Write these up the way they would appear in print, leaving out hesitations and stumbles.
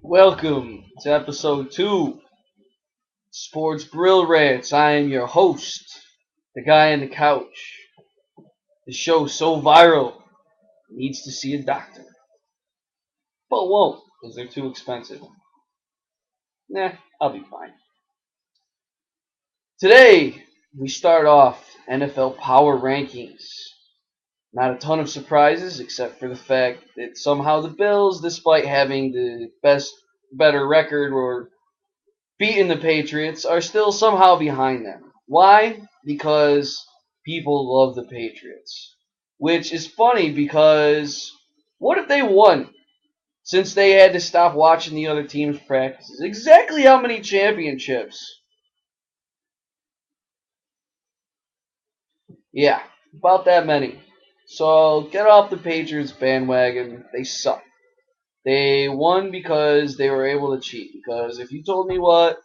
Welcome to episode 2, Sports Brillrants. I am your host, the guy on the couch. The show's so viral, it needs to see a doctor, but won't because they're too expensive. Nah, I'll be fine. Today, we start off NFL Power Rankings. Not a ton of surprises, except for the fact that somehow the Bills, despite having the better record or beating the Patriots, are still somehow behind them. Why? Because people love the Patriots. Which is funny because what if they won? Since they had to stop watching the other team's practices. Exactly how many championships? Yeah, about that many. So get off the Patriots bandwagon. They suck. They won because they were able to cheat. Because if you told me what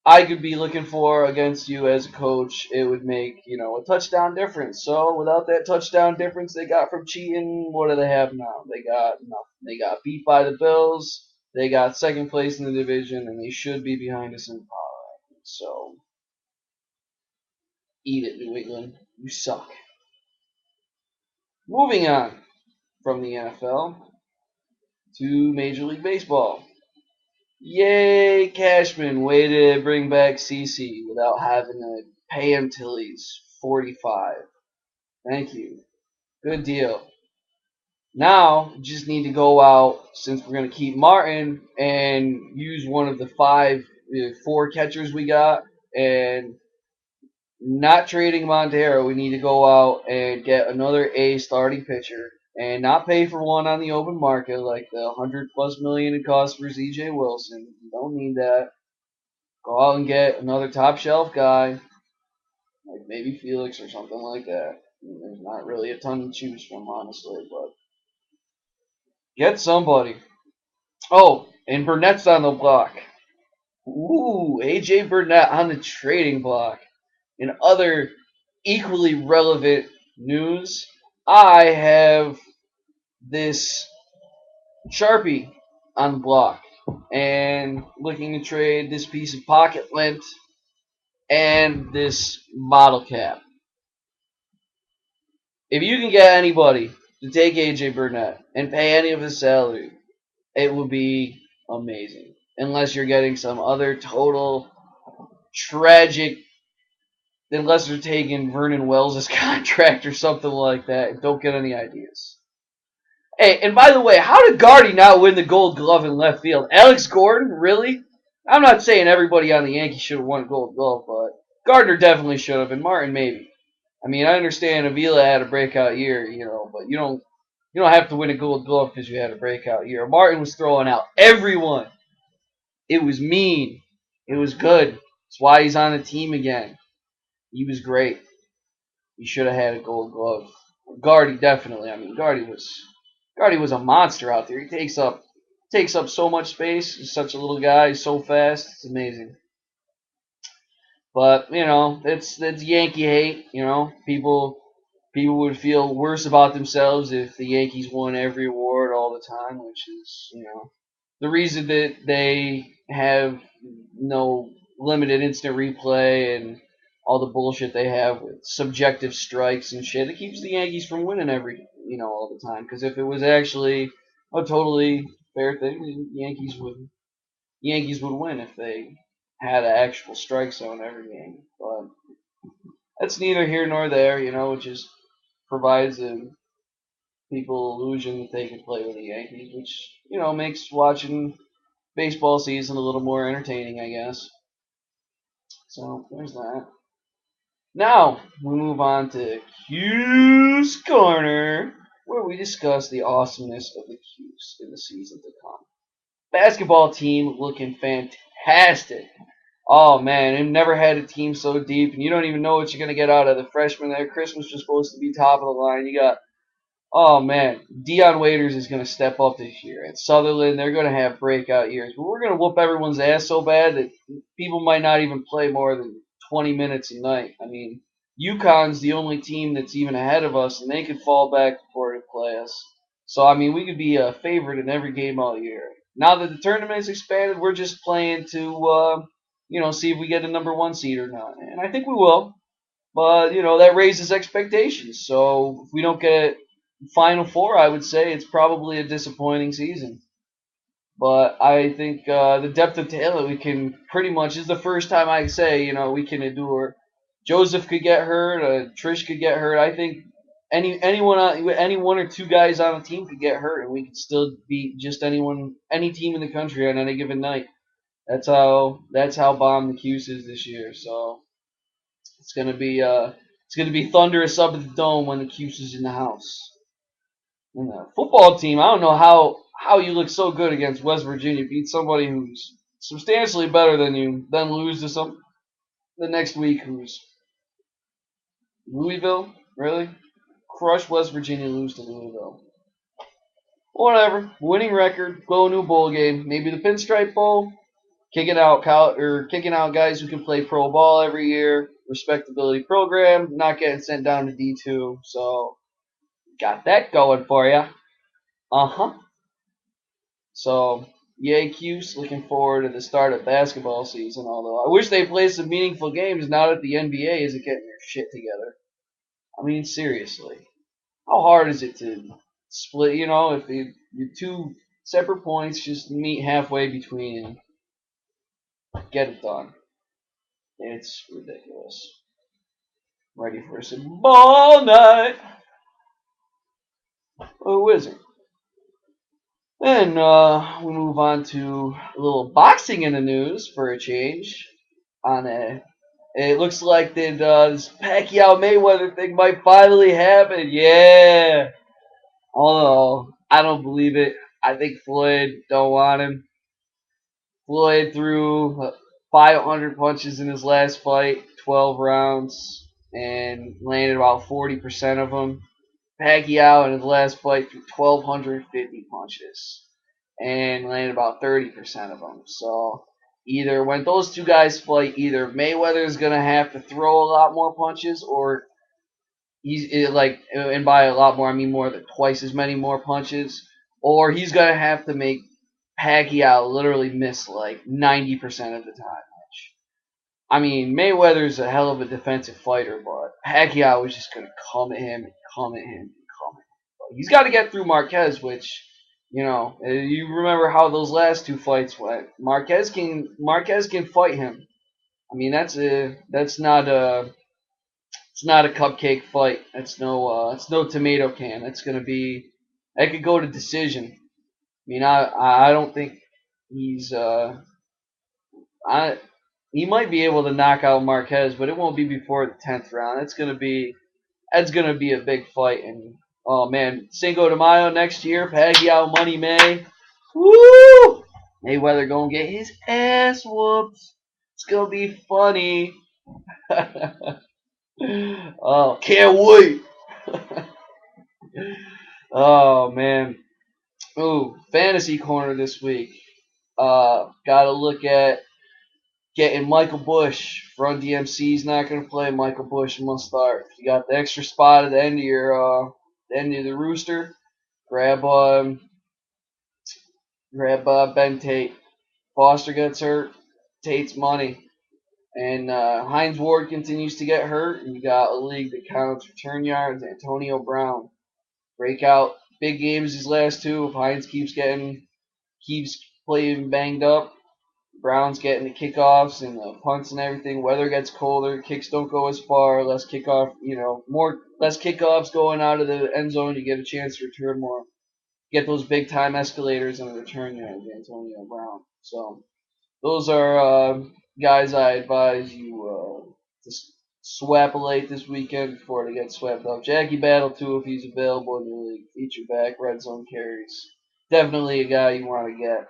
I could be looking for against you as a coach, it would make, a touchdown difference. So without that touchdown difference they got from cheating, what do they have now? They got nothing. They got beat by the Bills. They got second place in the division, and they should be behind us in the power. So eat it, New England. You suck. Moving on from the NFL to Major League Baseball. Yay, Cashman, way to bring back CC without having to pay him till he's 45. Thank you. Good deal. Now, just need to go out, since we're going to keep Martin, and use one of the four catchers we got, and not trading Montero. We need to go out and get another A starting pitcher, and not pay for one on the open market like the 100+ million it costs for ZJ Wilson. You don't need that. Go out and get another top shelf guy, like maybe Felix or something like that. There's not really a ton to choose from, honestly, but get somebody. Oh, and Burnett's on the block. Ooh, AJ Burnett on the trading block. In other equally relevant news, I have this Sharpie on the block and looking to trade this piece of pocket lint and this bottle cap. If you can get anybody to take AJ Burnett and pay any of his salary, it would be amazing. Unless you're getting some other total tragic, unless they're taking Vernon Wells' contract or something like that. Don't get any ideas. Hey, and by the way, how did Gardy not win the Gold Glove in left field? Alex Gordon, really? I'm not saying everybody on the Yankees should have won Gold Glove, but Gardner definitely should have, and Martin maybe. I mean, I understand Avila had a breakout year, but you don't have to win a Gold Glove because you had a breakout year. Martin was throwing out everyone. It was mean. It was good. That's why he's on the team again. He was great. He should have had a Gold Glove. Gardy definitely. I mean, Gardy was a monster out there. He takes up so much space. He's such a little guy. He's so fast. It's amazing. But that's Yankee hate. People would feel worse about themselves if the Yankees won every award all the time, which is the reason that they have no limited instant replay and all the bullshit they have with subjective strikes and shit. It keeps the Yankees from winning all the time. Because if it was actually a totally fair thing, the Yankees would win if they had an actual strike zone every game. But that's neither here nor there. It just provides people illusion that they can play with the Yankees, which makes watching baseball season a little more entertaining, I guess. So there's that. Now we move on to Q's Corner, where we discuss the awesomeness of the Q's in the season to come. Basketball team looking fantastic. Oh man, they've never had a team so deep, and you don't even know what you're gonna get out of the freshmen there. Christmas was supposed to be top of the line. You got, oh man, Dion Waiters is gonna step up this year. And Sutherland, they're gonna have breakout years. But we're gonna whoop everyone's ass so bad that people might not even play more than 20 minutes a night. I mean, UConn's the only team that's even ahead of us, and they could fall back before they play us. So I mean, we could be a favorite in every game all year. now that the tournament's expanded, we're just playing to see if we get a number one seed or not, and I think we will. But that raises expectations. So if we don't get Final Four, I would say it's probably a disappointing season. But I think the depth of talent we can pretty much is the first time I say we can endure. Joseph could get hurt, Trish could get hurt. I think any one or two guys on a team could get hurt, and we could still beat just any team in the country on any given night. That's how bomb the Cuse is this year. So it's gonna be thunderous up at the dome when the Cuse is in the house. And the football team, I don't know how you look so good against West Virginia, beat somebody who's substantially better than you, then lose to some the next week who's Louisville. Really? Crush West Virginia, lose to Louisville. Whatever. Winning record, go to a bowl game, maybe the Pinstripe Bowl. Kicking out guys who can play pro ball every year. Respectability program, not getting sent down to D2. So got that going for you. Uh-huh. So, yay, Cuse. Looking forward to the start of basketball season. Although I wish they played some meaningful games now that the NBA isn't getting their shit together. I mean, seriously, how hard is it to split? If you two separate points just meet halfway between and get it done. It's ridiculous. Ready for some ball night. Oh, wizard. Then we move on to a little boxing in the news for a change. It looks like that this Pacquiao Mayweather thing might finally happen. Yeah. Although I don't believe it. I think Floyd don't want him. Floyd threw 500 punches in his last fight, 12 rounds, and landed about 40% of them. Pacquiao in his last fight threw 1,250 punches and landed about 30% of them. So either when those two guys fight, either Mayweather is gonna have to throw a lot more punches, or and by a lot more I mean more than twice as many more punches, or he's gonna have to make Pacquiao literally miss like 90% of the time. I mean, Mayweather's a hell of a defensive fighter, but Pacquiao was just gonna come at him and come at him and come at him. But he's got to get through Marquez, which you remember how those last two fights went. Marquez can fight him. I mean, it's not a cupcake fight. It's no tomato can. That could go to decision. I mean, I don't think he's I he might be able to knock out Marquez, but it won't be before the 10th round. That's gonna be a big fight, and oh man, Cinco de Mayo next year, Pacquiao Money May, woo! Mayweather gonna get his ass whooped. It's gonna be funny. Oh, can't wait. Oh man. Ooh, fantasy corner this week. Got to look at getting Michael Bush. Run DMC's not going to play. Michael Bush must start. If you got the extra spot at the end of the rooster, grab Ben Tate. Foster gets hurt. Tate's money. And Hines Ward continues to get hurt. And you got a league that counts return yards. Antonio Brown. Breakout big games these last two. If Hines keeps playing banged up, Brown's getting the kickoffs and the punts and everything. Weather gets colder, kicks don't go as far, less kickoffs going out of the end zone. You get a chance to return more. Get those big time escalators and the return yards, Antonio Brown. So those are guys I advise you to swapulate this weekend before they get swept up. Jackie Battle too, if he's available in your league. Feature back, red zone carries. Definitely a guy you want to get.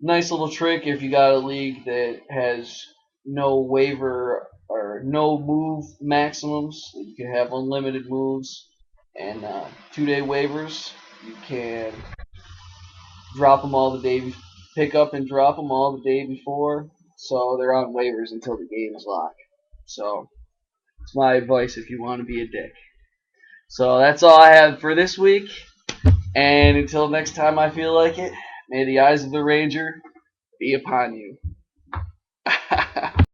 Nice little trick if you got a league that has no waiver or no move maximums. You can have unlimited moves and 2-day waivers. You can drop them all the day, pick up and drop them all the day before, so they're on waivers until the game is locked. So it's my advice if you want to be a dick. So that's all I have for this week. And until next time I feel like it, may the eyes of the Ranger be upon you.